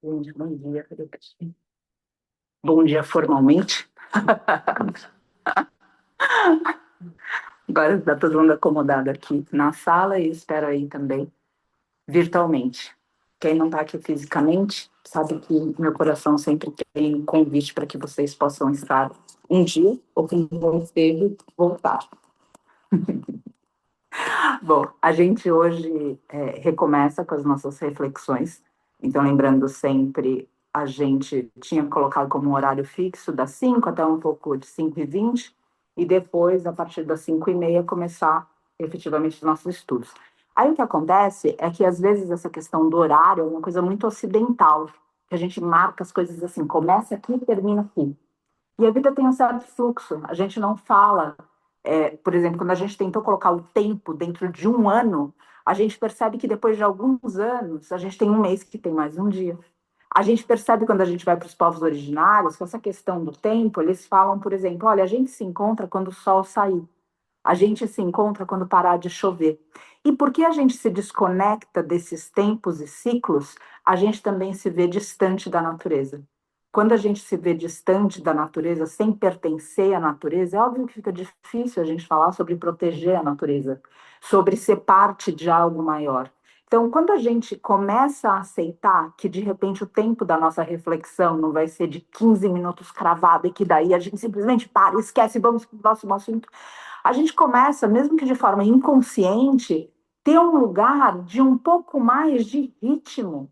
Gente, bom dia. Bom dia formalmente. Agora está todo mundo acomodado aqui na sala e espero aí também virtualmente. Quem não está aqui fisicamente sabe que meu coração sempre tem um convite para que vocês possam estar um dia ou quem não esteve, voltar. Bom, a gente hoje recomeça com as nossas reflexões. Então, lembrando sempre, a gente tinha colocado como um horário fixo das 5 até um pouco de 5h20, e depois, a partir das 5h30, começar efetivamente os nossos estudos. Aí o que acontece é que, às vezes, essa questão do horário é uma coisa muito ocidental, que a gente marca as coisas assim, começa aqui e termina aqui. E a vida tem um certo fluxo, a gente não fala por exemplo, quando a gente tentou colocar o tempo dentro de um ano, a gente percebe que depois de alguns anos, a gente tem um mês que tem mais um dia. A gente percebe quando a gente vai para os povos originários, que essa questão do tempo, eles falam, por exemplo, olha, a gente se encontra quando o sol sair. A gente se encontra quando parar de chover. E porque a gente se desconecta desses tempos e ciclos, a gente também se vê distante da natureza. Quando a gente se vê distante da natureza, sem pertencer à natureza, é óbvio que fica difícil a gente falar sobre proteger a natureza, sobre ser parte de algo maior. Então, quando a gente começa a aceitar que, de repente, o tempo da nossa reflexão não vai ser de 15 minutos cravado e que daí a gente simplesmente para, esquece, vamos para o próximo assunto, a gente começa, mesmo que de forma inconsciente, ter um lugar de um pouco mais de ritmo.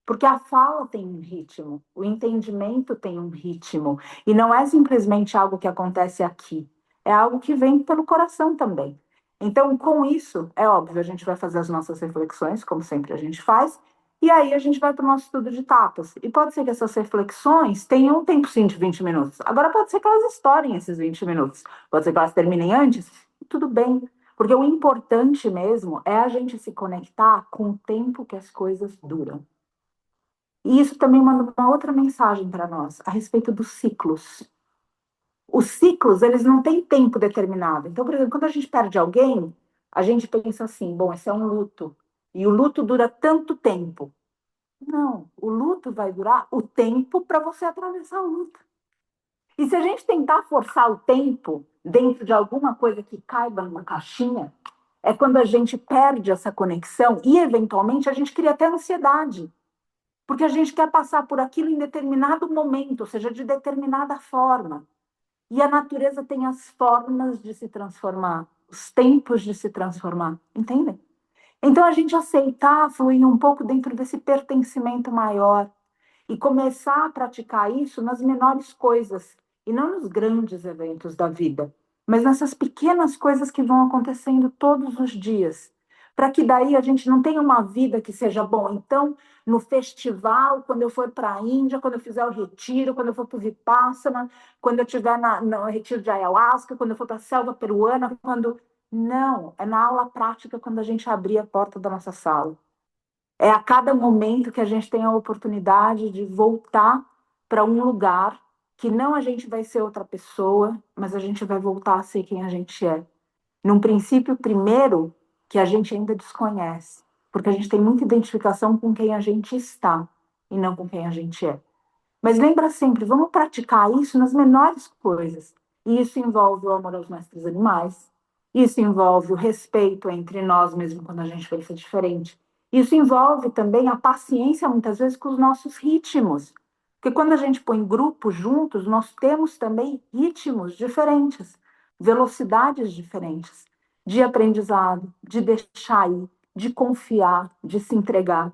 Porque a fala tem um ritmo, o entendimento tem um ritmo, e não é simplesmente algo que acontece aqui, é algo que vem pelo coração também. Então, com isso, é óbvio, a gente vai fazer as nossas reflexões, como sempre a gente faz, e aí a gente vai para o nosso estudo de etapas. E pode ser que essas reflexões tenham um tempo sim de 20 minutos. Agora pode ser que elas estourem esses 20 minutos. Pode ser que elas terminem antes, e tudo bem. Porque o importante mesmo é a gente se conectar com o tempo que as coisas duram. E isso também manda uma outra mensagem para nós, a respeito dos ciclos. Os ciclos, eles não têm tempo determinado. Então, por exemplo, quando a gente perde alguém, a gente pensa assim, bom, esse é um luto. E o luto dura tanto tempo. Não, o luto vai durar o tempo para você atravessar o luto. E se a gente tentar forçar o tempo dentro de alguma coisa que caiba numa caixinha, é quando a gente perde essa conexão e, eventualmente, a gente cria até ansiedade. Porque a gente quer passar por aquilo em determinado momento, ou seja, de determinada forma. E a natureza tem as formas de se transformar, os tempos de se transformar, entendem? Então a gente aceitar fluir um pouco dentro desse pertencimento maior e começar a praticar isso nas menores coisas e não nos grandes eventos da vida, mas nessas pequenas coisas que vão acontecendo todos os dias, para que daí a gente não tenha uma vida que seja bom. Então, no festival, quando eu for para a Índia, quando eu fizer o retiro, quando eu for para o Vipassana, quando eu estiver no retiro de Ayahuasca, quando eu for para a selva peruana, quando... Não, é na aula prática quando a gente abrir a porta da nossa sala. É a cada momento que a gente tem a oportunidade de voltar para um lugar que não a gente vai ser outra pessoa, mas a gente vai voltar a ser quem a gente é. Num princípio, primeiro, que a gente ainda desconhece, porque a gente tem muita identificação com quem a gente está e não com quem a gente é. Mas lembra sempre, vamos praticar isso nas menores coisas. E isso envolve o amor aos mestres animais, isso envolve o respeito entre nós, mesmo quando a gente pensa diferente. Isso envolve também a paciência, muitas vezes, com os nossos ritmos. Porque quando a gente põe grupos juntos, nós temos também ritmos diferentes, velocidades diferentes de aprendizado, de deixar ir, de confiar, de se entregar.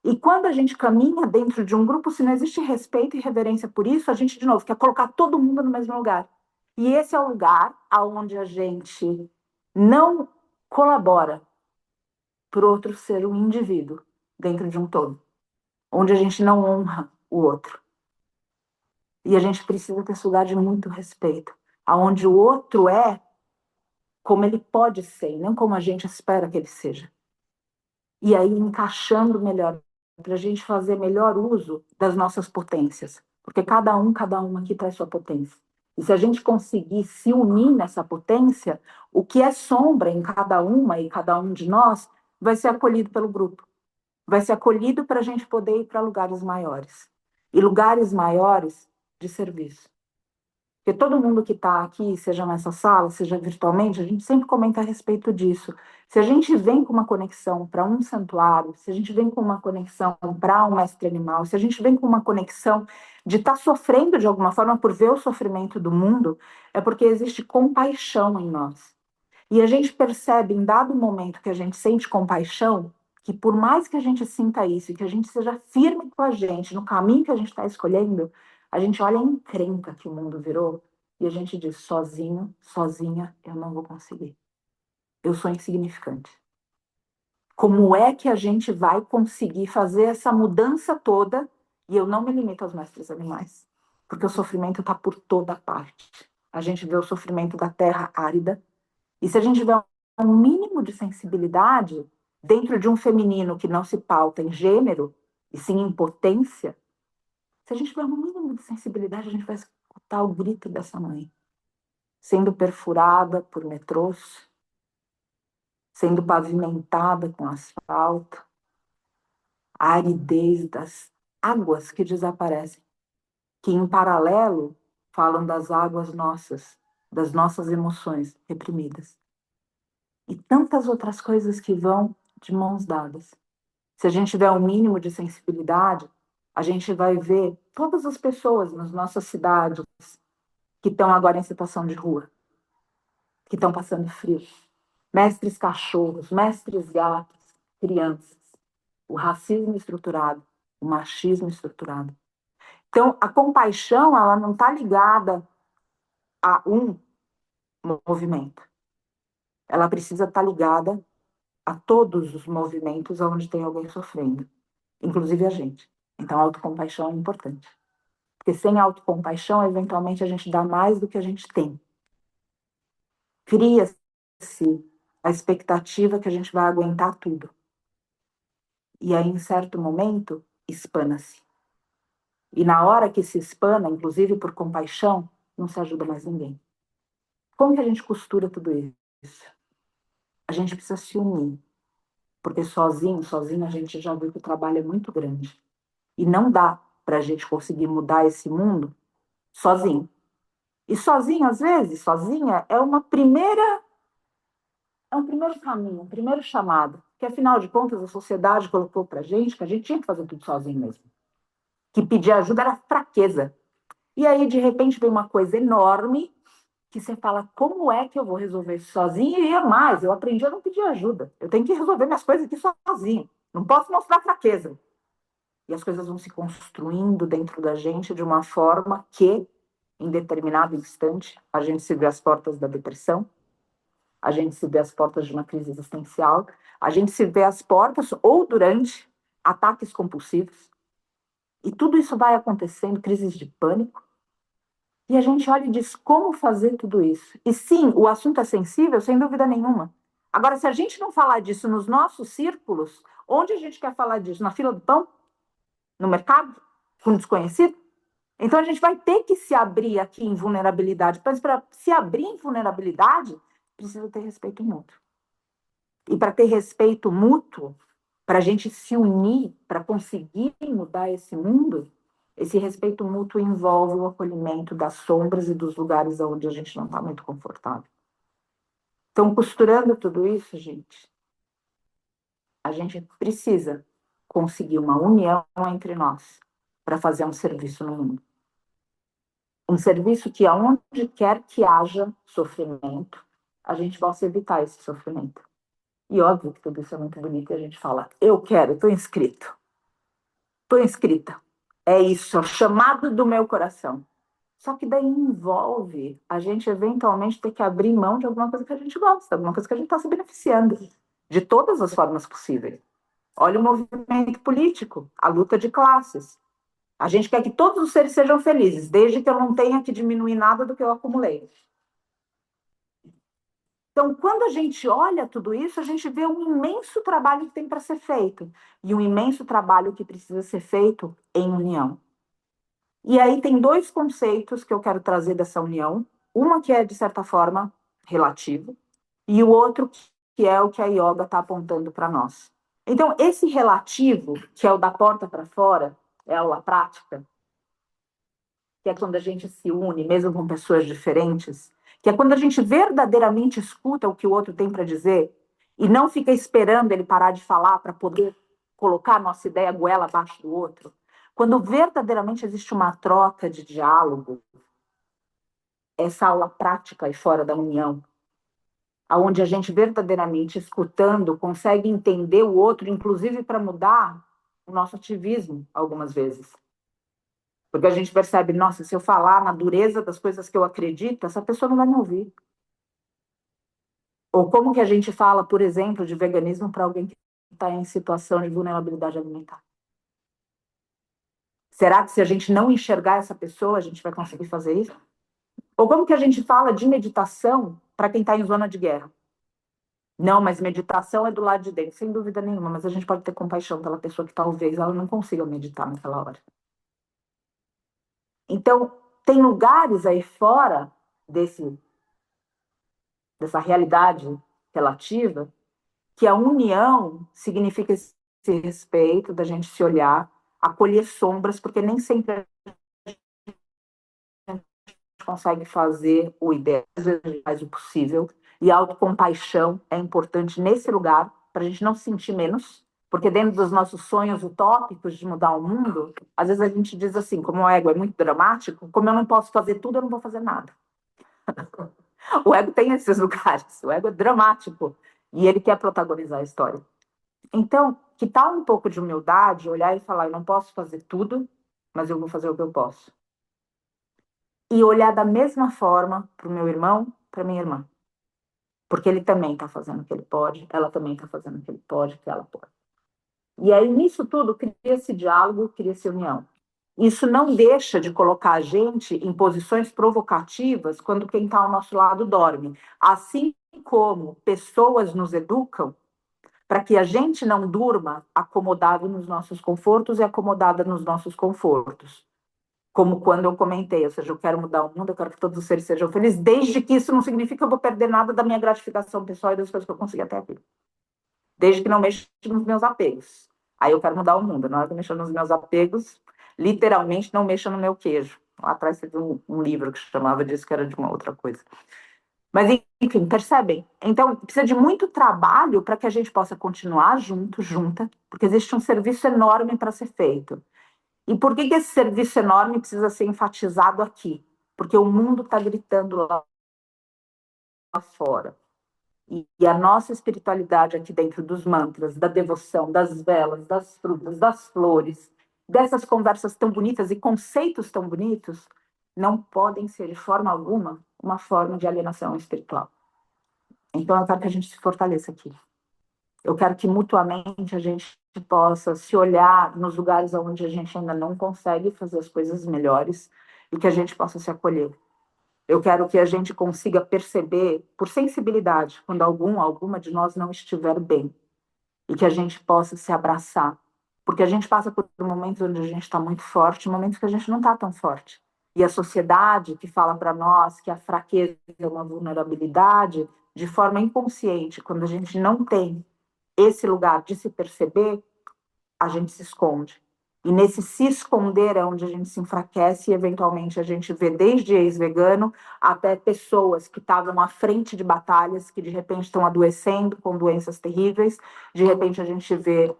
E quando a gente caminha dentro de um grupo, se não existe respeito e reverência por isso, a gente, de novo, quer colocar todo mundo no mesmo lugar. E esse é o lugar onde a gente não colabora para o outro ser um indivíduo dentro de um todo, onde a gente não honra o outro. E a gente precisa ter esse lugar de muito respeito, aonde o outro é como ele pode ser, e não como a gente espera que ele seja. E aí encaixando melhor, para a gente fazer melhor uso das nossas potências. Porque cada uma aqui traz sua potência. E se a gente conseguir se unir nessa potência, o que é sombra em cada uma e cada um de nós vai ser acolhido pelo grupo. vai ser acolhido para a gente poder ir para lugares maiores. E lugares maiores de serviço. Porque todo mundo que está aqui, seja nessa sala, seja virtualmente, a gente sempre comenta a respeito disso. Se a gente vem com uma conexão para um santuário, se a gente vem com uma conexão para um mestre animal, se a gente vem com uma conexão de estar sofrendo de alguma forma por ver o sofrimento do mundo, é porque existe compaixão em nós. E a gente percebe, em dado momento que a gente sente compaixão, que por mais que a gente sinta isso, e que a gente seja firme com a gente, no caminho que a gente está escolhendo, a gente olha a encrenca que o mundo virou, e a gente diz, sozinho, sozinha, eu não vou conseguir. Eu sou insignificante. Como é que a gente vai conseguir fazer essa mudança toda? E eu não me limito aos mestres animais, porque o sofrimento está por toda parte. A gente vê o sofrimento da terra árida, e se a gente tiver um mínimo de sensibilidade dentro de um feminino que não se pauta em gênero, e sim em potência, se a gente tiver um mínimo de sensibilidade, a gente vai escutar o grito dessa mãe, sendo perfurada por metrôs, sendo pavimentada com asfalto, a aridez das águas que desaparecem, que em paralelo falam das águas nossas, das nossas emoções reprimidas. E tantas outras coisas que vão de mãos dadas. Se a gente tiver um mínimo de sensibilidade, a gente vai ver todas as pessoas nas nossas cidades que estão agora em situação de rua, que estão passando frio. Mestres cachorros, mestres gatos, crianças, o racismo estruturado, o machismo estruturado. Então, a compaixão, ela não está ligada a um movimento. Ela precisa estar ligada a todos os movimentos onde tem alguém sofrendo, inclusive a gente. Então, a autocompaixão é importante. Porque sem autocompaixão, eventualmente, a gente dá mais do que a gente tem. Cria-se a expectativa que a gente vai aguentar tudo. E aí, em certo momento, espana-se. E na hora que se espana, inclusive por compaixão, não se ajuda mais ninguém. Como que a gente costura tudo isso? A gente precisa se unir. Porque sozinho, a gente já viu que o trabalho é muito grande. E não dá para a gente conseguir mudar esse mundo sozinho. E sozinho, às vezes, sozinha, é um primeiro caminho, um primeiro chamado. Que, afinal de contas, a sociedade colocou para a gente que a gente tinha que fazer tudo sozinho mesmo. Que pedir ajuda era fraqueza. E aí, de repente, vem uma coisa enorme que você fala, como é que eu vou resolver isso sozinho? E é mais, eu aprendi a não pedir ajuda. Eu tenho que resolver minhas coisas aqui sozinho. Não posso mostrar fraqueza. E as coisas vão se construindo dentro da gente de uma forma que, em determinado instante, a gente se vê às portas da depressão, a gente se vê às portas de uma crise existencial, a gente se vê às portas, ou durante, ataques compulsivos. E tudo isso vai acontecendo, crises de pânico, e a gente olha e diz como fazer tudo isso. E sim, o assunto é sensível, sem dúvida nenhuma. Agora, se a gente não falar disso nos nossos círculos, onde a gente quer falar disso? Na fila do pão? No mercado? Com um desconhecido? Então, a gente vai ter que se abrir aqui em vulnerabilidade. Mas para se abrir em vulnerabilidade, precisa ter respeito mútuo. E para ter respeito mútuo, para a gente se unir, para conseguir mudar esse mundo, esse respeito mútuo envolve o acolhimento das sombras e dos lugares onde a gente não está muito confortável. Então, costurando tudo isso, a gente precisa conseguir uma união entre nós para fazer um serviço no mundo. Um serviço que, aonde quer que haja sofrimento, a gente possa evitar esse sofrimento. E óbvio que tudo isso é muito bonito e a gente fala, eu quero, estou inscrita. É isso, é o chamado do meu coração. Só que daí envolve a gente eventualmente ter que abrir mão de alguma coisa que a gente gosta, alguma coisa que a gente está se beneficiando, de todas as formas possíveis. Olha o movimento político, a luta de classes. A gente quer que todos os seres sejam felizes, desde que eu não tenha que diminuir nada do que eu acumulei. Então, quando a gente olha tudo isso, a gente vê um imenso trabalho que tem para ser feito e um imenso trabalho que precisa ser feito em união. E aí tem dois conceitos que eu quero trazer dessa união. Uma que é, de certa forma, relativo, e o outro que é o que a yoga está apontando para nós. Então, esse relativo, que é o da porta para fora, é a aula prática, que é quando a gente se une, mesmo com pessoas diferentes, que é quando a gente verdadeiramente escuta o que o outro tem para dizer e não fica esperando ele parar de falar para poder colocar a nossa ideia goela abaixo do outro. Quando verdadeiramente existe uma troca de diálogo, essa aula prática e fora da união, aonde a gente verdadeiramente escutando consegue entender o outro, inclusive para mudar o nosso ativismo algumas vezes. Porque a gente percebe, nossa, se eu falar na dureza das coisas que eu acredito, essa pessoa não vai me ouvir. Ou como que a gente fala, por exemplo, de veganismo para alguém que está em situação de vulnerabilidade alimentar? Será que se a gente não enxergar essa pessoa, a gente vai conseguir fazer isso? Ou como que a gente fala de meditação para quem está em zona de guerra? Não, mas meditação é do lado de dentro, sem dúvida nenhuma, mas a gente pode ter compaixão pela pessoa que talvez ela não consiga meditar naquela hora. Então, tem lugares aí fora dessa realidade relativa que a união significa esse respeito, da gente se olhar, acolher sombras, porque nem sempre a gente consegue fazer o ideal, às vezes a gente faz o possível, e a autocompaixão é importante nesse lugar, para a gente não se sentir menos, porque dentro dos nossos sonhos utópicos de mudar o mundo, às vezes a gente diz assim, como o ego é muito dramático, como eu não posso fazer tudo, eu não vou fazer nada. O ego tem esses lugares, o ego é dramático, e ele quer protagonizar a história. Então, que tal um pouco de humildade, olhar e falar, eu não posso fazer tudo, mas eu vou fazer o que eu posso. E olhar da mesma forma para o meu irmão, para minha irmã. Porque ele também está fazendo o que ele pode, ela também está fazendo o que ele pode, o que ela pode. E aí, nisso tudo, cria-se diálogo, cria-se união. Isso não deixa de colocar a gente em posições provocativas quando quem está ao nosso lado dorme. Assim como pessoas nos educam para que a gente não durma acomodado nos nossos confortos e acomodada nos nossos confortos. Como quando eu comentei, ou seja, eu quero mudar o mundo, eu quero que todos os seres sejam felizes, desde que isso não significa que eu vou perder nada da minha gratificação pessoal e das coisas que eu consegui até aqui. Desde que não mexa nos meus apegos. Aí eu quero mudar o mundo. Na hora que eu mexer nos meus apegos, literalmente não mexa no meu queijo. Lá atrás teve um livro que chamava disso, que era de uma outra coisa. Mas, enfim, percebem? Então, precisa de muito trabalho para que a gente possa continuar junto, junta, porque existe um serviço enorme para ser feito. E por que esse serviço enorme precisa ser enfatizado aqui? Porque o mundo está gritando lá fora. E a nossa espiritualidade aqui dentro dos mantras, da devoção, das velas, das frutas, das flores, dessas conversas tão bonitas e conceitos tão bonitos, não podem ser de forma alguma uma forma de alienação espiritual. Então, eu quero que a gente se fortaleça aqui. Eu quero que mutuamente a gente possa se olhar nos lugares onde a gente ainda não consegue fazer as coisas melhores e que a gente possa se acolher. Eu quero que a gente consiga perceber, por sensibilidade, quando alguma de nós não estiver bem e que a gente possa se abraçar. Porque a gente passa por momentos onde a gente está muito forte, momentos que a gente não está tão forte. E a sociedade que fala para nós que a fraqueza é uma vulnerabilidade, de forma inconsciente, quando a gente não tem esse lugar de se perceber, a gente se esconde. E nesse se esconder é onde a gente se enfraquece e, eventualmente, a gente vê desde ex-vegano até pessoas que estavam à frente de batalhas, que de repente estão adoecendo com doenças terríveis. De repente, a gente vê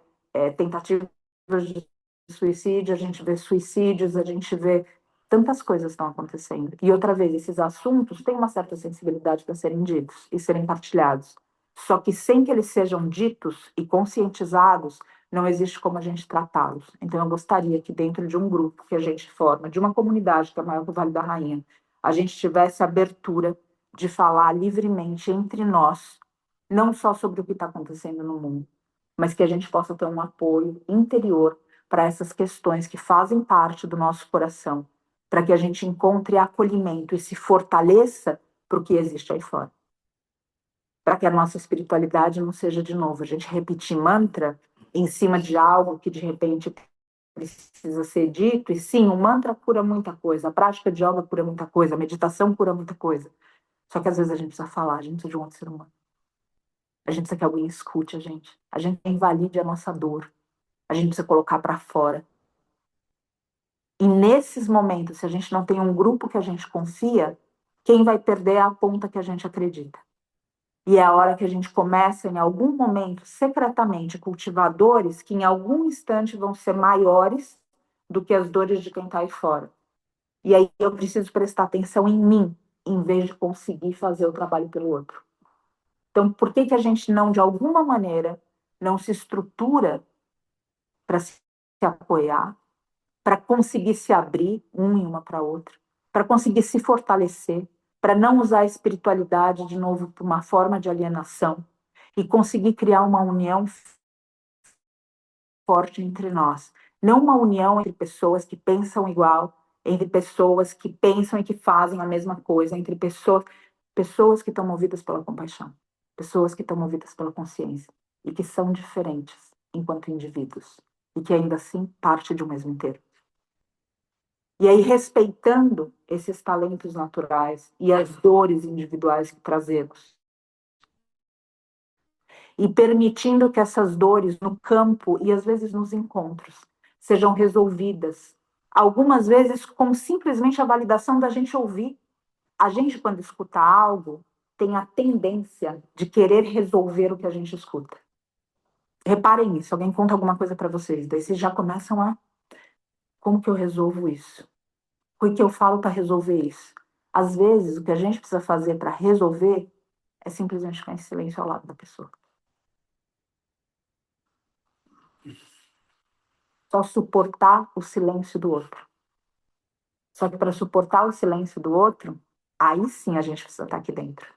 tentativas de suicídio, a gente vê suicídios, a gente vê tantas coisas estão acontecendo. E, outra vez, esses assuntos têm uma certa sensibilidade para serem ditos e serem partilhados. Só que sem que eles sejam ditos e conscientizados, não existe como a gente tratá-los. Então, eu gostaria que dentro de um grupo que a gente forma, de uma comunidade que é maior que o Vale da Rainha, a gente tivesse abertura de falar livremente entre nós, não só sobre o que está acontecendo no mundo, mas que a gente possa ter um apoio interior para essas questões que fazem parte do nosso coração, para que a gente encontre acolhimento e se fortaleça para o que existe aí fora. Para que a nossa espiritualidade não seja, de novo, a gente repetir mantra em cima de algo que de repente precisa ser dito. E sim, o mantra cura muita coisa, a prática de yoga cura muita coisa, a meditação cura muita coisa. Só que às vezes a gente precisa falar, a gente precisa de um outro ser humano. A gente precisa que alguém escute a gente. A gente invalide a nossa dor. A gente precisa colocar para fora. E nesses momentos, se a gente não tem um grupo que a gente confia, quem vai perder é a ponta que a gente acredita. E é a hora que a gente começa, em algum momento, secretamente, cultivar dores que em algum instante vão ser maiores do que as dores de quem está aí fora. E aí eu preciso prestar atenção em mim, em vez de conseguir fazer o trabalho pelo outro. Então, por que a gente não, de alguma maneira, não se estrutura para se apoiar, para conseguir se abrir um e uma para outra, para conseguir se fortalecer, para não usar a espiritualidade de novo por uma forma de alienação e conseguir criar uma união forte entre nós. Não uma união entre pessoas que pensam igual, entre pessoas que pensam e que fazem a mesma coisa, entre pessoas que estão movidas pela compaixão, pessoas que estão movidas pela consciência e que são diferentes enquanto indivíduos e que ainda assim parte de um mesmo inteiro. E aí, respeitando esses talentos naturais e as dores individuais que trazemos, e permitindo que essas dores no campo e às vezes nos encontros sejam resolvidas, algumas vezes com simplesmente a validação da gente ouvir. A gente, quando escuta algo, tem a tendência de querer resolver o que a gente escuta. Reparem nisso, alguém conta alguma coisa para vocês, daí vocês já começam a: como que eu resolvo isso? O que eu falo para resolver isso? Às vezes, o que a gente precisa fazer para resolver é simplesmente ficar em silêncio ao lado da pessoa. Só suportar o silêncio do outro. Só que para suportar o silêncio do outro, aí sim a gente precisa estar aqui dentro.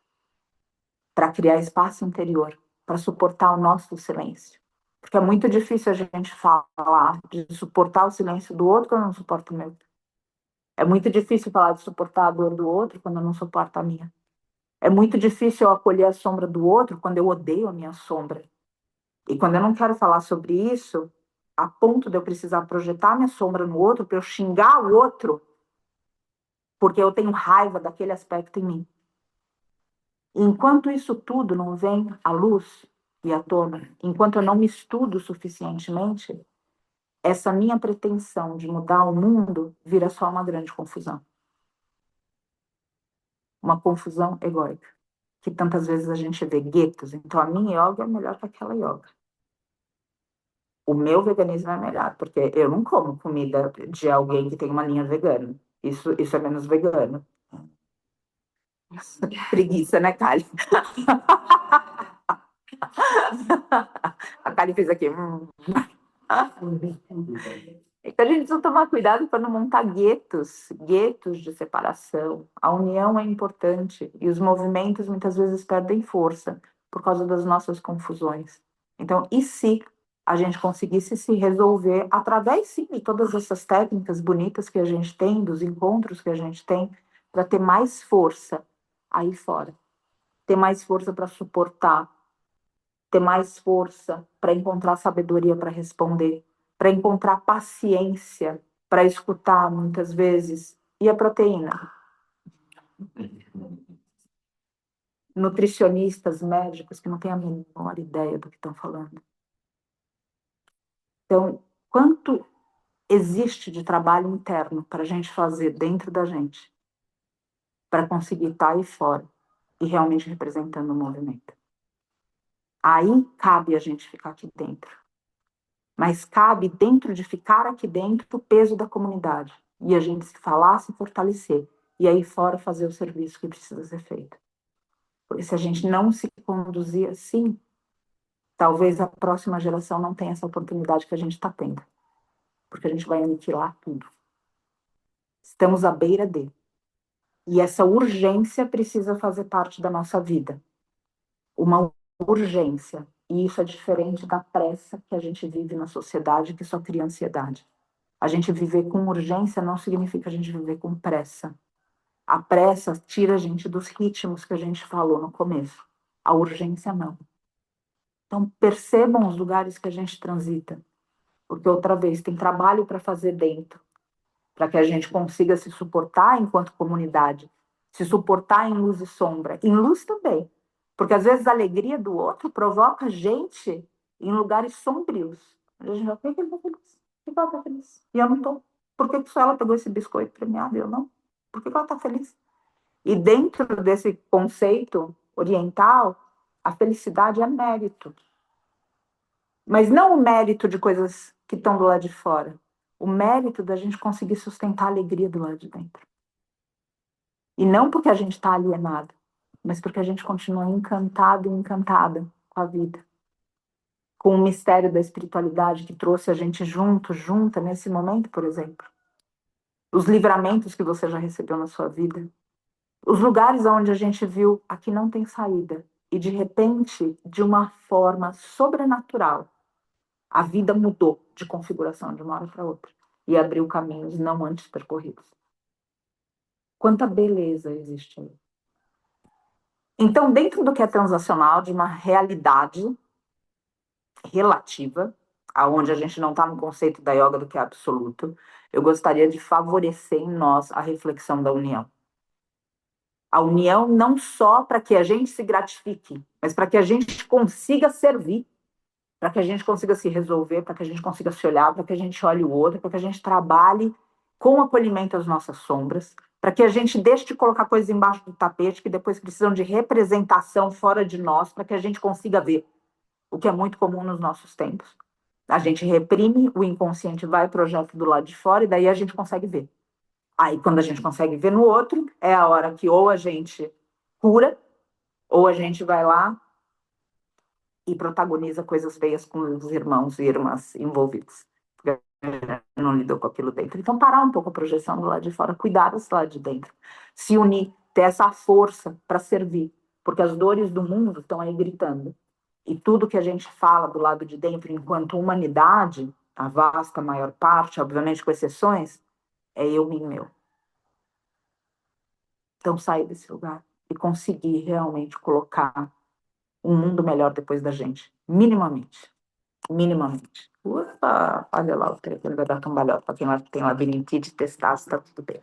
Para criar espaço interior, para suportar o nosso silêncio. Porque é muito difícil a gente falar de suportar o silêncio do outro quando eu não suporto o meu. É muito difícil falar de suportar a dor do outro quando eu não suporto a minha. É muito difícil eu acolher a sombra do outro quando eu odeio a minha sombra. E quando eu não quero falar sobre isso, a ponto de eu precisar projetar minha sombra no outro, para eu xingar o outro, porque eu tenho raiva daquele aspecto em mim. E enquanto isso tudo não vem à luz e à tona, enquanto eu não me estudo suficientemente, essa minha pretensão de mudar o mundo vira só uma grande confusão. Uma confusão egóica, que tantas vezes a gente vê guetos. Então, a minha yoga é melhor que aquela yoga. O meu veganismo é melhor, porque eu não como comida de alguém que tem uma linha vegana. Isso é menos vegano. Preguiça, né, Kali? A Kali fez aqui. Então a gente precisa tomar cuidado para não montar guetos de separação. A união é importante e os movimentos muitas vezes perdem força por causa das nossas confusões. Então, e se a gente conseguisse se resolver através, sim, de todas essas técnicas bonitas que a gente tem, dos encontros que a gente tem, para ter mais força aí fora, ter mais força para suportar, ter mais força para encontrar sabedoria para responder, para encontrar paciência para escutar muitas vezes. E a proteína? Nutricionistas, médicos que não têm a menor ideia do que estão falando. Então, quanto existe de trabalho interno para a gente fazer dentro da gente para conseguir estar aí fora e realmente representando o movimento? Aí cabe a gente ficar aqui dentro. Mas cabe, dentro de ficar aqui dentro, o peso da comunidade. E a gente se falar, se fortalecer. E aí fora fazer o serviço que precisa ser feito. Porque se a gente não se conduzir assim, talvez a próxima geração não tenha essa oportunidade que a gente está tendo. Porque a gente vai aniquilar tudo. Estamos à beira de. E essa urgência precisa fazer parte da nossa vida. Uma urgência. E isso é diferente da pressa que a gente vive na sociedade, que só cria ansiedade. A gente viver com urgência não significa a gente viver com pressa. A pressa tira a gente dos ritmos que a gente falou no começo. A urgência não. Então percebam os lugares que a gente transita. Porque outra vez tem trabalho para fazer dentro, para que a gente consiga se suportar enquanto comunidade, se suportar em luz e sombra, em luz também, Porque às vezes a alegria do outro provoca a gente em lugares sombrios. A gente vai, por que ele está feliz? Por que ela está feliz? E eu não estou. Por que só ela pegou esse biscoito premiado e eu não? Por que ela está feliz? E dentro desse conceito oriental, a felicidade é mérito. Mas não o mérito de coisas que estão do lado de fora. O mérito da gente conseguir sustentar a alegria do lado de dentro. E não porque a gente está alienado, mas porque a gente continua encantado e encantada com a vida. Com o mistério da espiritualidade que trouxe a gente junta nesse momento, por exemplo. Os livramentos que você já recebeu na sua vida. Os lugares onde a gente viu, aqui não tem saída. E de repente, de uma forma sobrenatural, a vida mudou de configuração de uma hora para outra. E abriu caminhos não antes percorridos. Quanta beleza existe aí. Então, dentro do que é transacional, de uma realidade relativa, aonde a gente não está no conceito da yoga do que é absoluto, eu gostaria de favorecer em nós a reflexão da união. A união não só para que a gente se gratifique, mas para que a gente consiga servir, para que a gente consiga se resolver, para que a gente consiga se olhar, para que a gente olhe o outro, para que a gente trabalhe com acolhimento às nossas sombras, para que a gente deixe de colocar coisas embaixo do tapete que depois precisam de representação fora de nós, para que a gente consiga ver, o que é muito comum nos nossos tempos. A gente reprime, o inconsciente vai e projeta do lado de fora, e daí a gente consegue ver. Aí, quando a gente consegue ver no outro, é a hora que ou a gente cura, ou a gente vai lá e protagoniza coisas feias com os irmãos e irmãs envolvidos. Porque não lidou com aquilo dentro. Então, parar um pouco a projeção do lado de fora, cuidar desse lado de dentro. Se unir, ter essa força para servir. Porque as dores do mundo estão aí gritando. E tudo que a gente fala do lado de dentro, enquanto humanidade, a vasta maior parte, obviamente com exceções, é eu, mim, meu. Então, sair desse lugar e conseguir realmente colocar um mundo melhor depois da gente. Minimamente. Minimamente. Ufa, olha lá o treco, ele vai dar cambalhota. Para quem tem labirintite, testar se está tudo bem.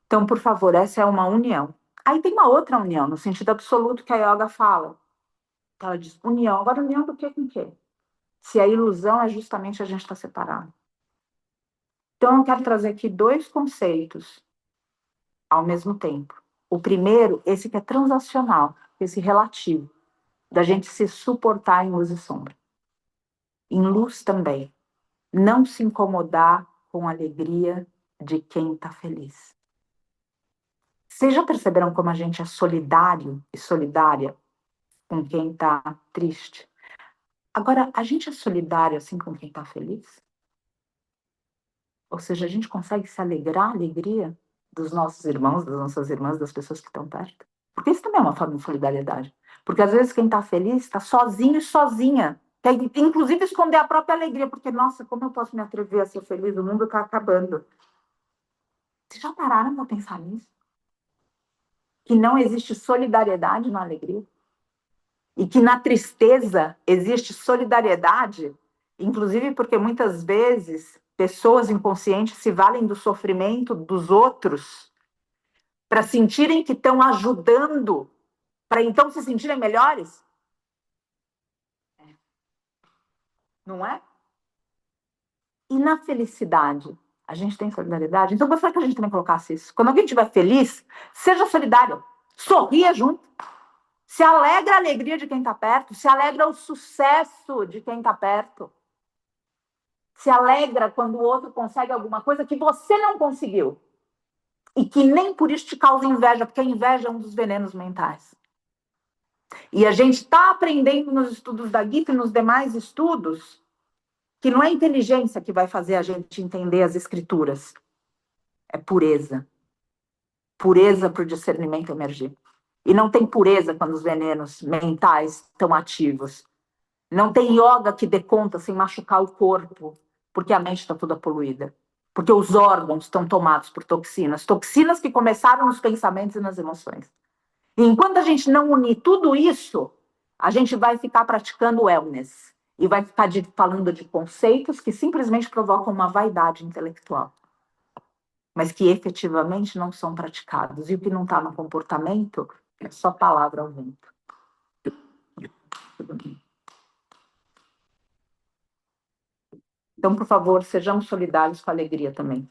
Então, por favor, essa é uma união. Aí tem uma outra união, no sentido absoluto que a yoga fala. Ela diz, união. Agora, união do que com o quê? Se a ilusão é justamente a gente estar separado. Então, eu quero trazer aqui dois conceitos ao mesmo tempo. O primeiro, esse que é transacional, esse relativo, da gente se suportar em luz e sombra. Em luz também. Não se incomodar com a alegria de quem está feliz. Vocês já perceberam como a gente é solidário e solidária com quem está triste? Agora, a gente é solidário assim com quem está feliz? Ou seja, a gente consegue se alegrar, a alegria dos nossos irmãos, das nossas irmãs, das pessoas que estão perto? Porque isso também é uma forma de solidariedade. Porque às vezes quem está feliz está sozinho e sozinha. Quer, inclusive, esconder a própria alegria. Porque, nossa, como eu posso me atrever a ser feliz? O mundo está acabando. Vocês já pararam para pensar nisso? Que não existe solidariedade na alegria? E que na tristeza existe solidariedade? Inclusive porque muitas vezes pessoas inconscientes se valem do sofrimento dos outros para sentirem que estão ajudando, para então se sentirem melhores? Não é? E na felicidade, a gente tem solidariedade? Então, gostaria que a gente também colocasse isso. Quando alguém estiver feliz, seja solidário. Sorria junto. Se alegra a alegria de quem está perto. Se alegra o sucesso de quem está perto. Se alegra quando o outro consegue alguma coisa que você não conseguiu. E que nem por isso te causa inveja, porque a inveja é um dos venenos mentais. E a gente está aprendendo nos estudos da Gita e nos demais estudos que não é inteligência que vai fazer a gente entender as escrituras. É pureza. Pureza para o discernimento emergir. E não tem pureza quando os venenos mentais estão ativos. Não tem yoga que dê conta sem machucar o corpo, porque a mente está toda poluída. Porque os órgãos estão tomados por toxinas. Toxinas que começaram nos pensamentos e nas emoções. E enquanto a gente não unir tudo isso, a gente vai ficar praticando wellness. E vai ficar falando de conceitos que simplesmente provocam uma vaidade intelectual. Mas que efetivamente não são praticados. E o que não está no comportamento É só palavra ao vento. Então, por favor, sejamos solidários com a alegria também.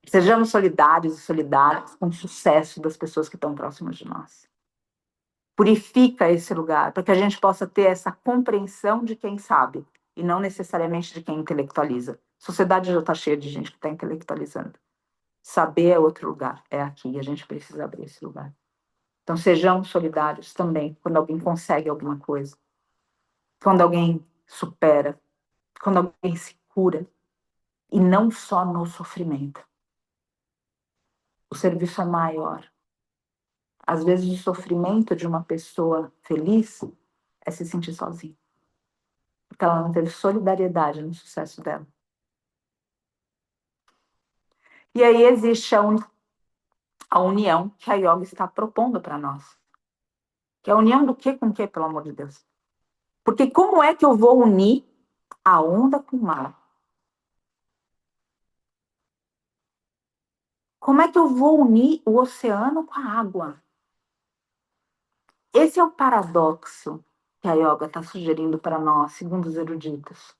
Sejamos solidários e solidárias com o sucesso das pessoas que estão próximas de nós. Purifica esse lugar, para que a gente possa ter essa compreensão de quem sabe, e não necessariamente de quem intelectualiza. A sociedade já está cheia de gente que está intelectualizando. Saber é outro lugar, é aqui, a gente precisa abrir esse lugar. Então, sejamos solidários também, quando alguém consegue alguma coisa, quando alguém supera, quando alguém se cura, e não só no sofrimento. O serviço é maior. Às vezes, o sofrimento de uma pessoa feliz é se sentir sozinha, porque ela não teve solidariedade no sucesso dela. E aí existe a união que a yoga está propondo para nós. Que é a união do quê com o quê, pelo amor de Deus? Porque como é que eu vou unir a onda com o mar? Como é que eu vou unir o oceano com a água? Esse é o paradoxo que a yoga está sugerindo para nós, segundo os eruditos.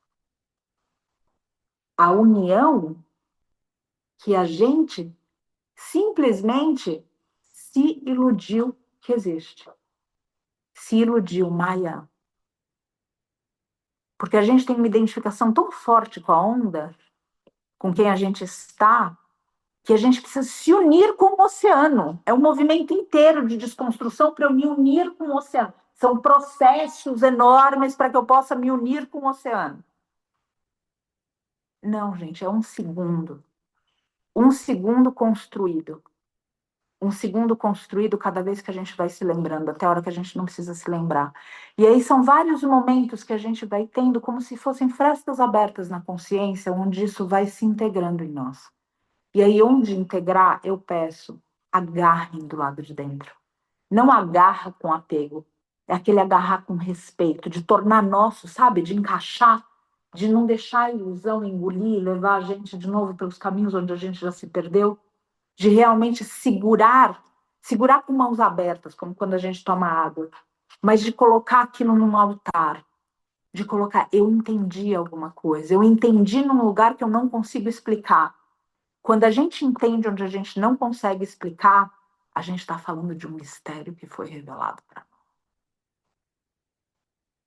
A união que a gente simplesmente se iludiu que existe. Se iludiu, Maya. Porque a gente tem uma identificação tão forte com a onda, com quem a gente está, que a gente precisa se unir com o oceano. É um movimento inteiro de desconstrução para eu me unir com o oceano. São processos enormes para que eu possa me unir com o oceano. Não, gente, é um segundo. Um segundo construído. Um segundo construído cada vez que a gente vai se lembrando, até a hora que a gente não precisa se lembrar. E aí são vários momentos que a gente vai tendo como se fossem frestas abertas na consciência, onde isso vai se integrando em nós. E aí, onde integrar, eu peço, agarrem do lado de dentro. Não agarra com apego, é aquele agarrar com respeito, de tornar nosso, sabe? De encaixar, de não deixar a ilusão engolir, levar a gente de novo pelos caminhos onde a gente já se perdeu, de realmente segurar com mãos abertas, como quando a gente toma água, mas de colocar aquilo num altar, de colocar, eu entendi alguma coisa, eu entendi num lugar que eu não consigo explicar. Quando a gente entende onde a gente não consegue explicar, a gente está falando de um mistério que foi revelado para nós.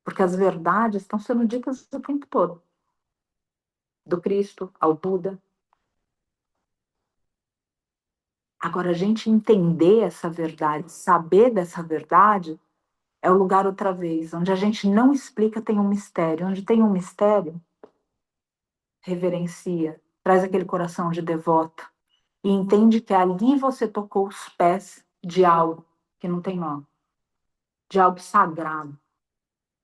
Porque as verdades estão sendo ditas o tempo todo. Do Cristo ao Buda. Agora, a gente entender essa verdade, saber dessa verdade, é o lugar outra vez, onde a gente não explica, tem um mistério. Onde tem um mistério, reverencia, traz aquele coração de devota e entende que ali você tocou os pés de algo que não tem nome, de algo sagrado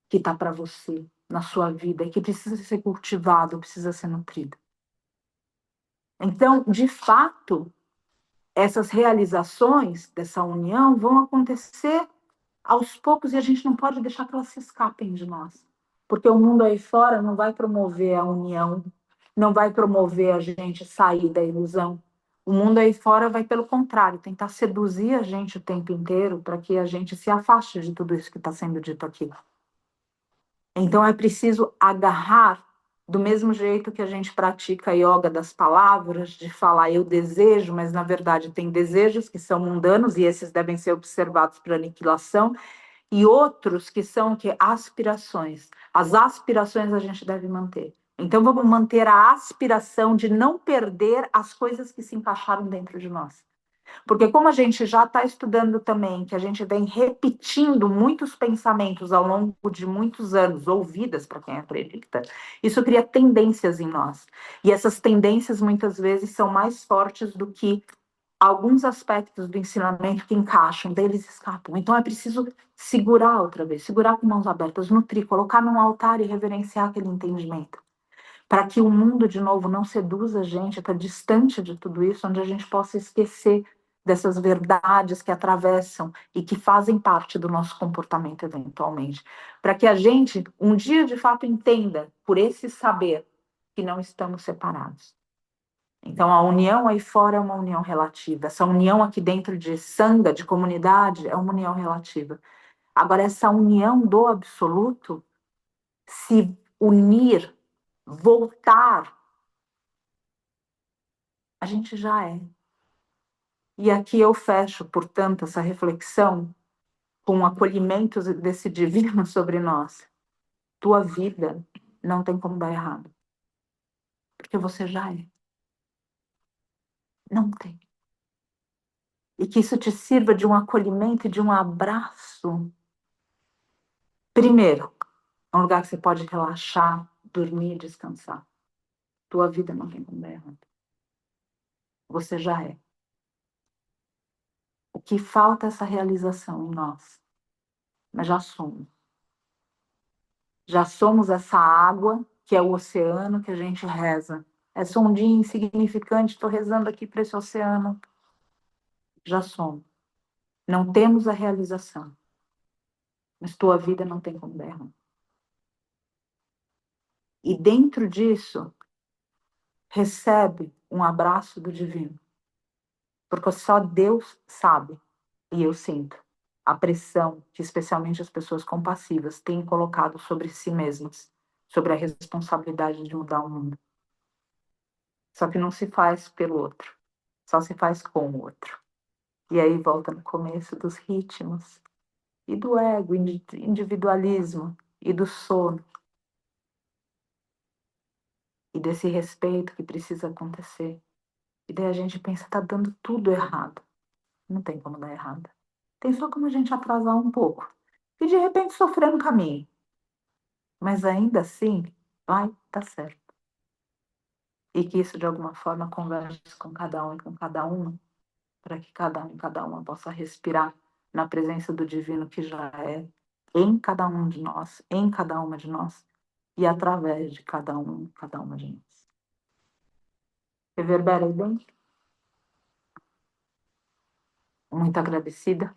que está para você, na sua vida, e que precisa ser cultivado, precisa ser nutrido. Então, de fato, essas realizações dessa união vão acontecer aos poucos e a gente não pode deixar que elas se escapem de nós. Porque o mundo aí fora não vai promover a união, não vai promover a gente sair da ilusão. O mundo aí fora vai, pelo contrário, tentar seduzir a gente o tempo inteiro para que a gente se afaste de tudo isso que está sendo dito aqui. Então é preciso agarrar do mesmo jeito que a gente pratica a yoga das palavras, de falar eu desejo, mas na verdade tem desejos que são mundanos e esses devem ser observados para aniquilação, e outros que são que aspirações. As aspirações a gente deve manter. Então vamos manter a aspiração de não perder as coisas que se encaixaram dentro de nós. Porque como a gente já está estudando também, que a gente vem repetindo muitos pensamentos ao longo de muitos anos, ouvidas para quem acredita, isso cria tendências em nós. E essas tendências muitas vezes são mais fortes do que alguns aspectos do ensinamento que encaixam, deles escapam. Então é preciso segurar outra vez, segurar com mãos abertas, nutrir, colocar num altar e reverenciar aquele entendimento. Para que o mundo, de novo, não seduza a gente, está distante de tudo isso, onde a gente possa esquecer dessas verdades que atravessam e que fazem parte do nosso comportamento eventualmente. Para que a gente, um dia, de fato, entenda, por esse saber, que não estamos separados. Então, a união aí fora é uma união relativa. Essa união aqui dentro de sanga, de comunidade, é uma união relativa. Agora, essa união do absoluto, se unir, voltar, a gente já é. E aqui eu fecho, portanto, essa reflexão com o acolhimento desse divino sobre nós. Tua vida não tem como dar errado, porque você já é. Não tem. E que isso te sirva de um acolhimento e de um abraço. Primeiro, é um lugar que você pode relaxar, dormir, descansar. Tua vida não tem como dar errado. Você já é. O que falta é essa realização em nós. Mas já somos. Já somos essa água que é o oceano que a gente reza. É só um dia insignificante, estou rezando aqui para esse oceano. Já somos. Não temos a realização. Mas tua vida não tem como dar errado. E dentro disso, recebe um abraço do divino. Porque só Deus sabe, e eu sinto, a pressão que especialmente as pessoas compassivas têm colocado sobre si mesmas, sobre a responsabilidade de mudar o mundo. Só que não se faz pelo outro, só se faz com o outro. E aí volta no começo dos ritmos, e do ego, individualismo, e do sono, e desse respeito que precisa acontecer. E daí a gente pensa, tá dando tudo errado. Não tem como dar errado. Tem só como a gente atrasar um pouco. E de repente sofrer no caminho. Mas ainda assim, vai dar certo. E que isso de alguma forma converse com cada um e com cada uma, para que cada um e cada uma possa respirar na presença do divino que já é em cada um de nós, em cada uma de nós, e através de cada uma de nós. Reverbera aí bem? Muito agradecida.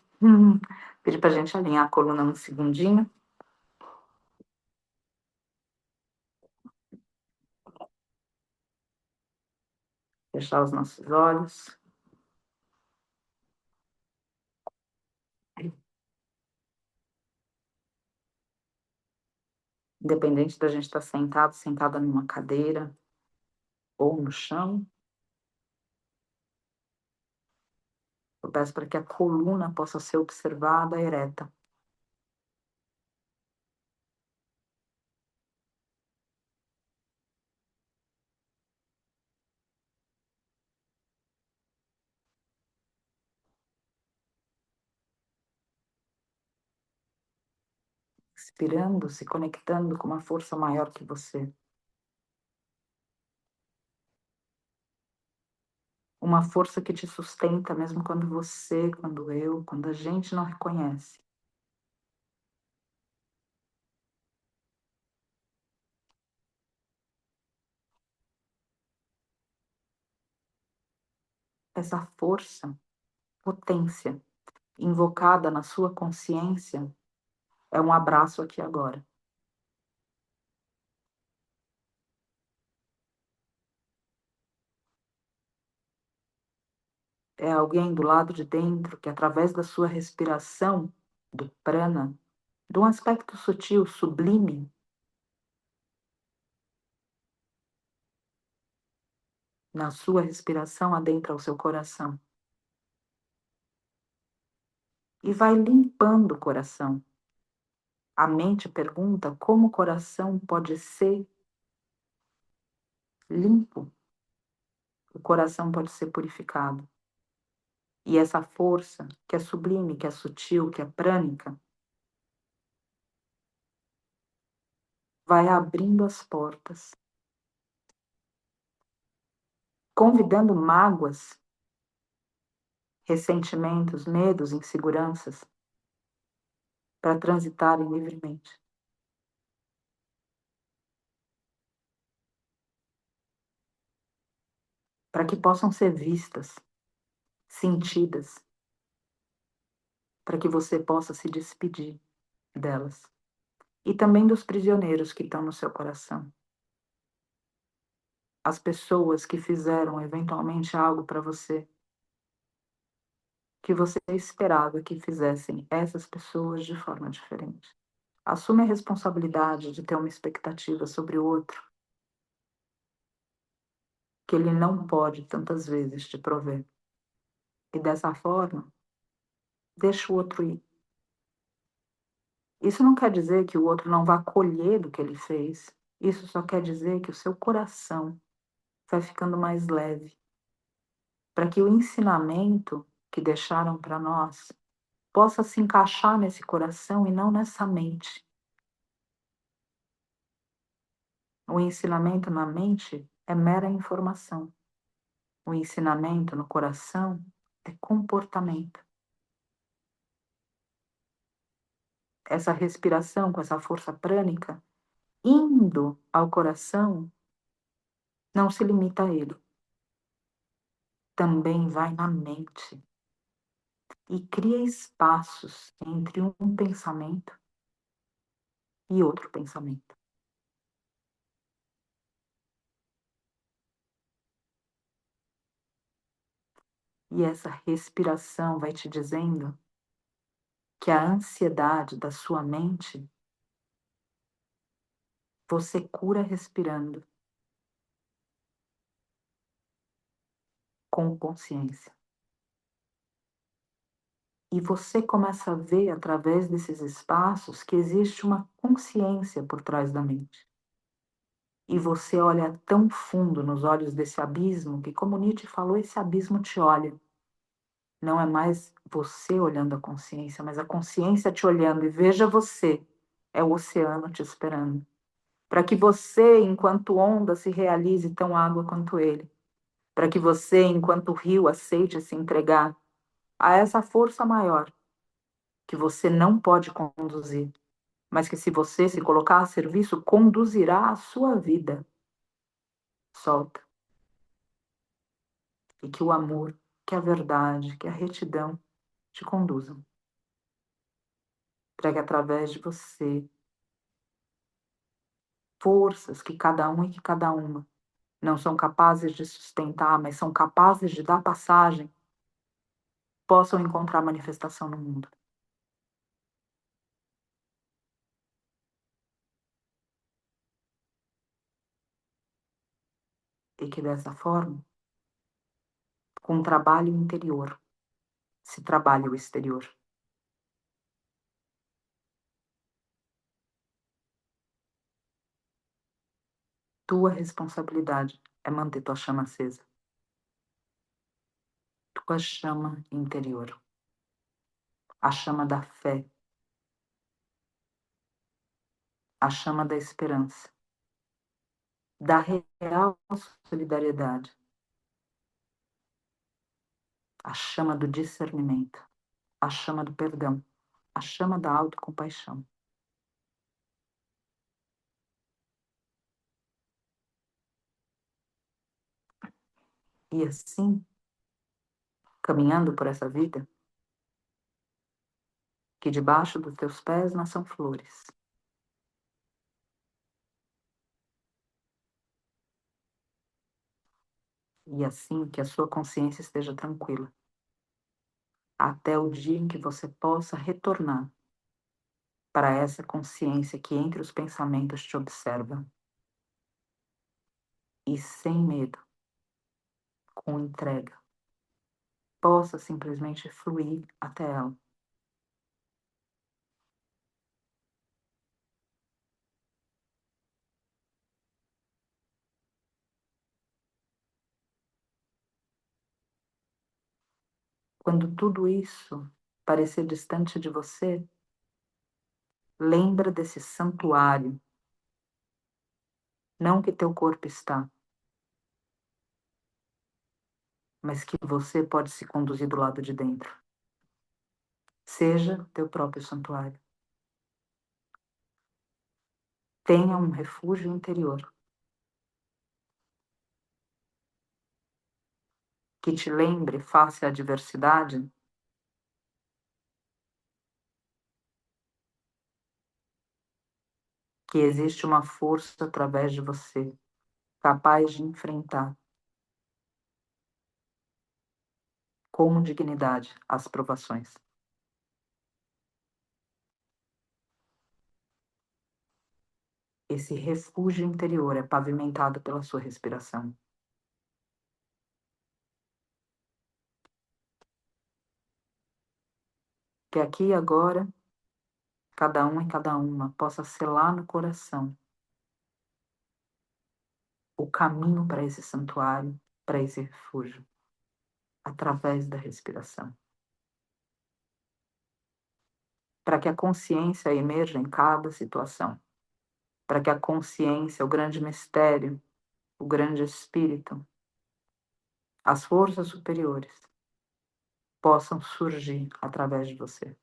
Pedi para a gente alinhar a coluna um segundinho. Fechar os nossos olhos. Independente da gente estar sentado, sentada numa cadeira ou no chão, eu peço para que a coluna possa ser observada ereta. Inspirando, se conectando com uma força maior que você. Uma força que te sustenta mesmo quando você, quando eu, quando a gente não reconhece. Essa força, potência, invocada na sua consciência, é um abraço aqui agora. É alguém do lado de dentro que, através da sua respiração, do prana, de um aspecto sutil, sublime, na sua respiração, adentra o seu coração. E vai limpando o coração. A mente pergunta como o coração pode ser limpo, o coração pode ser purificado. E essa força, que é sublime, que é sutil, que é prânica, vai abrindo as portas, convidando mágoas, ressentimentos, medos, inseguranças para transitarem livremente. Para que possam ser vistas, sentidas, para que você possa se despedir delas. E também dos prisioneiros que estão no seu coração. as pessoas que fizeram eventualmente algo para você, que você esperava que fizessem essas pessoas de forma diferente. Assume a responsabilidade de ter uma expectativa sobre o outro que ele não pode tantas vezes te prover. E dessa forma, deixa o outro ir. Isso não quer dizer que o outro não vá colher do que ele fez. Isso só quer dizer que o seu coração vai ficando mais leve, para que o ensinamento que deixaram para nós possa se encaixar nesse coração e não nessa mente. O ensinamento na mente é mera informação. O ensinamento no coração é comportamento. Essa respiração com essa força prânica indo ao coração não se limita a ele. Também vai na mente e cria espaços entre um pensamento e outro pensamento. E essa respiração vai te dizendo que a ansiedade da sua mente você cura respirando com consciência. E você começa a ver através desses espaços que existe uma consciência por trás da mente. E você olha tão fundo nos olhos desse abismo que, como Nietzsche falou, esse abismo te olha. Não é mais você olhando a consciência, mas a consciência te olhando. E veja você, é o oceano te esperando. Para que você, enquanto onda, se realize tão água quanto ele. Para que você, enquanto rio, aceite se entregar a essa força maior que você não pode conduzir, mas que, se você se colocar a serviço, conduzirá a sua vida. Solta. E que o amor, que a verdade, que a retidão te conduzam. Para que, através de você, forças que cada um e que cada uma não são capazes de sustentar, mas são capazes de dar passagem, possam encontrar manifestação no mundo. E que, dessa forma, com um trabalho interior, se trabalhe o exterior. Tua responsabilidade é manter tua chama acesa. Tua chama interior. A chama da fé. A chama da esperança. Da real solidariedade. A chama do discernimento. A chama do perdão. A chama da autocompaixão. E assim, caminhando por essa vida, que debaixo dos teus pés nasçam flores. E assim que a sua consciência esteja tranquila, até o dia em que você possa retornar para essa consciência que entre os pensamentos te observa. E sem medo, com entrega, possa simplesmente fluir até ela. Quando tudo isso parecer distante de você, lembra desse santuário, não que teu corpo está, mas que você pode se conduzir do lado de dentro. Seja teu próprio santuário. Tenha um refúgio interior que te lembre, face à adversidade, que existe uma força através de você capaz de enfrentar com dignidade as provações. Esse refúgio interior é pavimentado pela sua respiração. Que aqui e agora, cada um e cada uma possa selar no coração o caminho para esse santuário, para esse refúgio, através da respiração. Para que a consciência emerja em cada situação. Para que a consciência, o grande mistério, o grande espírito, as forças superiores possam surgir através de você.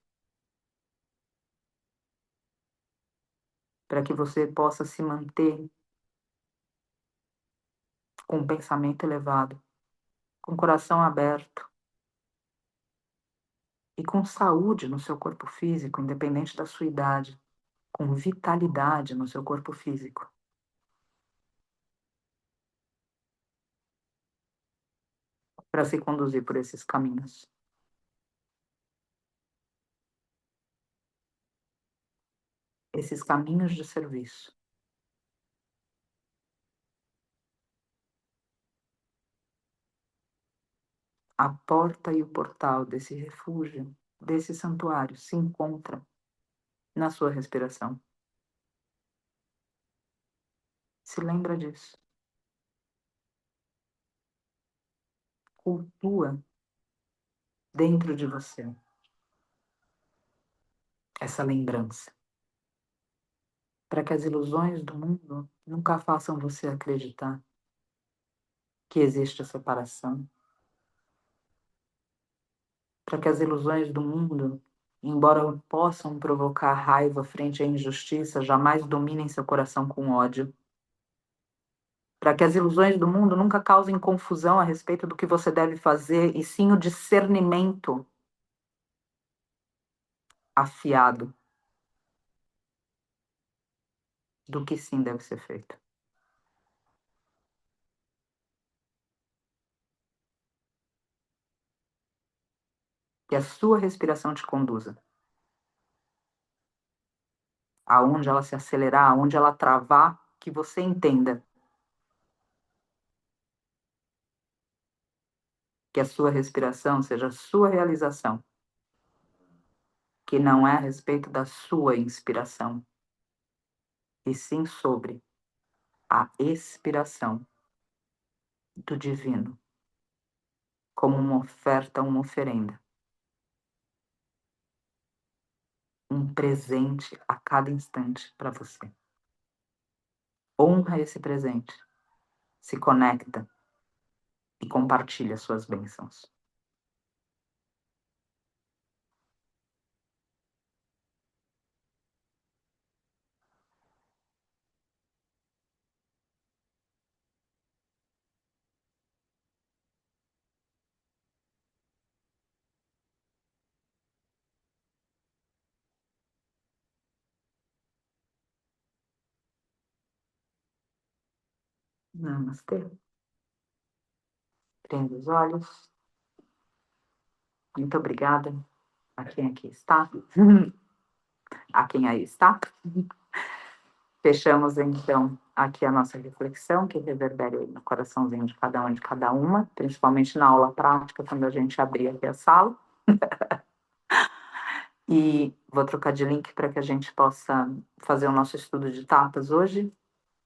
Para que você possa se manter com um pensamento elevado, com o coração aberto e com saúde no seu corpo físico, independente da sua idade, com vitalidade no seu corpo físico. Para se conduzir por esses caminhos. Esses caminhos de serviço. A porta e o portal desse refúgio, desse santuário, se encontram na sua respiração. Se lembra disso. Cultua dentro de você essa lembrança. Para que as ilusões do mundo nunca façam você acreditar que existe a separação. Para que as ilusões do mundo, embora possam provocar raiva frente à injustiça, jamais dominem seu coração com ódio. Para que as ilusões do mundo nunca causem confusão a respeito do que você deve fazer, e sim o discernimento afiado do que sim deve ser feito. Que a sua respiração te conduza. Aonde ela se acelerar, aonde ela travar, que você entenda que a sua respiração seja a sua realização, que não é a respeito da sua inspiração, e sim sobre a expiração do divino, como uma oferta, uma oferenda, um presente a cada instante para você. Honra esse presente, se conecta e compartilha suas bênçãos. Namastê. Prenda os olhos. Muito obrigada a quem aqui está. A quem aí está. Fechamos, então, aqui a nossa reflexão, que reverbera no coraçãozinho de cada um e de cada uma, principalmente na aula prática, quando a gente abrir aqui a sala. E vou trocar de link para que a gente possa fazer o nosso estudo de tapas hoje.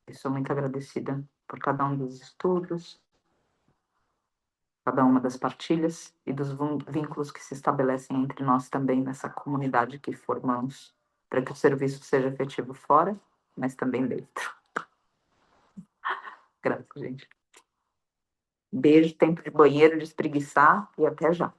Eu sou muito agradecida por cada um dos estudos, cada uma das partilhas e dos vínculos que se estabelecem entre nós também nessa comunidade que formamos, para que o serviço seja efetivo fora, mas também dentro. Graças, gente. Beijo, tempo de banheiro, de espreguiçar e até já.